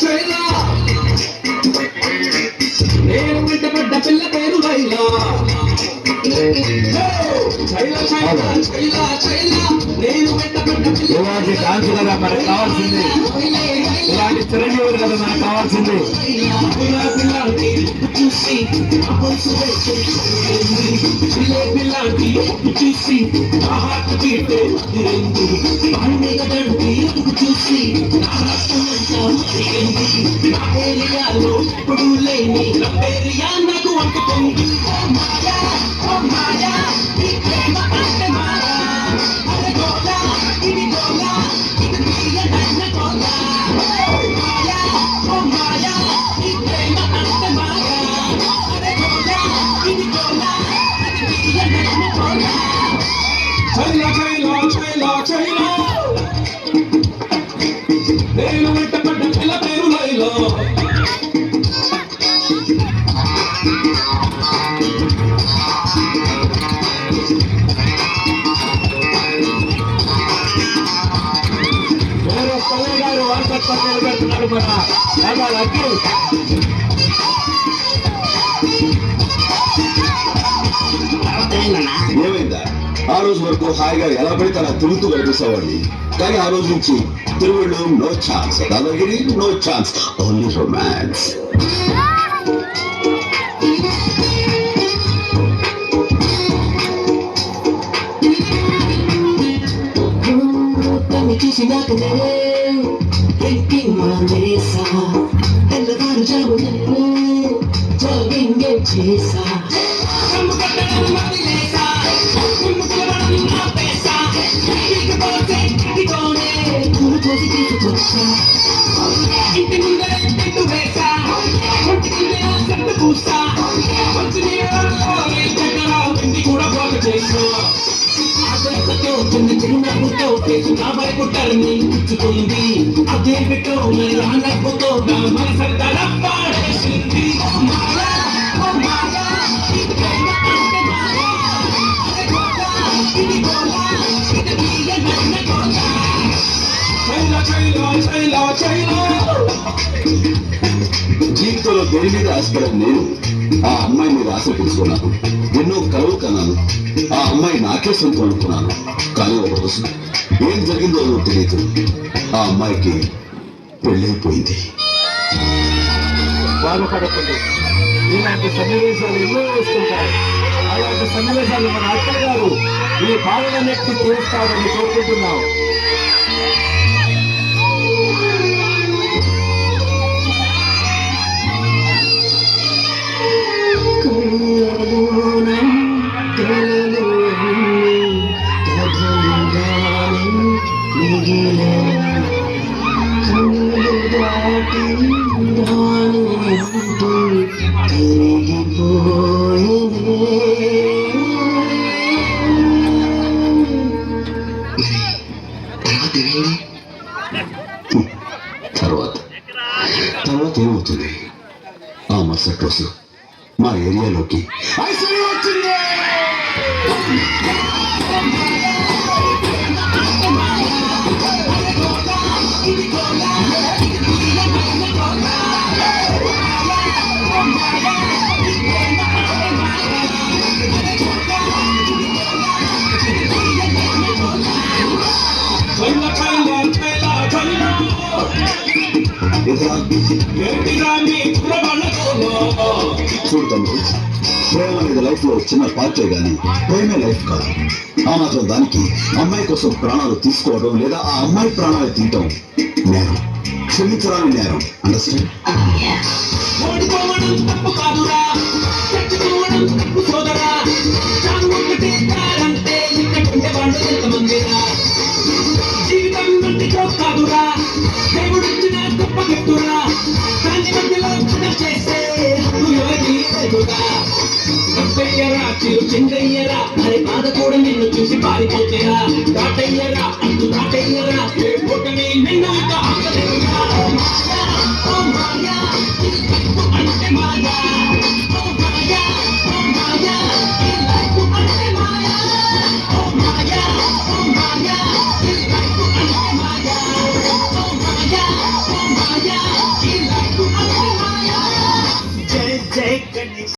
చైలా నేను వెంటబడ్డ పిల్ల పేరు లైలా. ఇలాంటి డాన్స్ కదా మనకు కావాల్సింది, ఇలాంటి చిరంజీవులు కదా మనకు కావాల్సింది. చూసి ఇప్పుడు లేని నాకు అంటుకుంది. నేను వెంటబడ్డ పిల్ల పేరు లైలా. గారు వారసత్వం నిలబెడుతున్నారు మన అఖిల్. ఏమైందా? ఆ రోజు వరకు హాయిగా ఎలా పడితే అలా తిరుగుతూ కనిపిస్తావాడిని, కానీ ఆ రోజు నుంచి తిరుగుడు నో ఛాన్స్, దాదాగిరి నో ఛాన్స్, ఓన్లీ రొమాన్స్. చేసా ఇంటి ముందర చెట్టు వేసా, పూసా ఇంటి కూడా పోక చేసా. చిరునవ్వుతో నా భయపుట్టారని పుచ్చుకుంది. అదే పెట్టో మరి ఆ నవ్వుతో మన సరదా పాడేసింది. జీవితంలో దేని మీద ఆశపడిన నేను ఆ అమ్మాయి మీద ఆశ పెంచుకున్నాను, ఎన్నో కలలు కన్నాను. ఆ అమ్మాయి నాకే సొంతం అనుకున్నాను, కానీ ఒక రోజు ఏం జరిగిందో తెలియదు, ఆ అమ్మాయికి పెళ్ళైపోయింది. బాధపడకండి, ఇలాంటి సన్నివేశాలు ఎన్నో వస్తుంటాయి. అలాంటి సన్నివేశాలు మన అక్కయ్య గారు ఈ బాధలన్నిటి తీరుస్తారని కోరుకుంటున్నాం. తర్వాత ఏమవుతుంది? ఆ మరుసటి రోజు మా ఏరియాలోకి ఐశ్వర్య వచ్చింది. చూడు తమ్ముడు, ప్రేమ అనేది లైఫ్ లో చిన్న పార్టే గానీ ప్రేమే లైఫ్ కాదు. ఆ మాత్రం దానికి అమ్మాయి కోసం ప్రాణాలు తీసుకోవడం లేదా ఆ అమ్మాయి ప్రాణాలు తీయటం నేరం, క్షమించరాని నేరం. అండర్స్టాండ్? జీవితం కాదురా, దేవుడు గొప్ప గిఫ్టురా, దాని మధ్యలో చేసే ఎవరికి చెయ్యరా చిరు చెంగయ్యరా అరే బాధ కూడా నిన్ను చూసి పారిపోతేరా దాటయ్యరా అంటూ దాటయ్యరా ఏ పుట్టని నిన్ను ఇక ఆపలేదురా. ఓ మాయా, ఓ మాయా, ఈ లైఫ్ అంటే మాయా. ఓ మాయా, ఓ మాయా, ఈ లైఫ్ అంటే మాయా. ఓ మాయా, ఓ మాయా, ఈ లైఫ్ అంటే మాయా. ఓ మాయా, ఓ మాయా, ఈ లైఫ్ అంటే మాయా. జై జై గణేష్.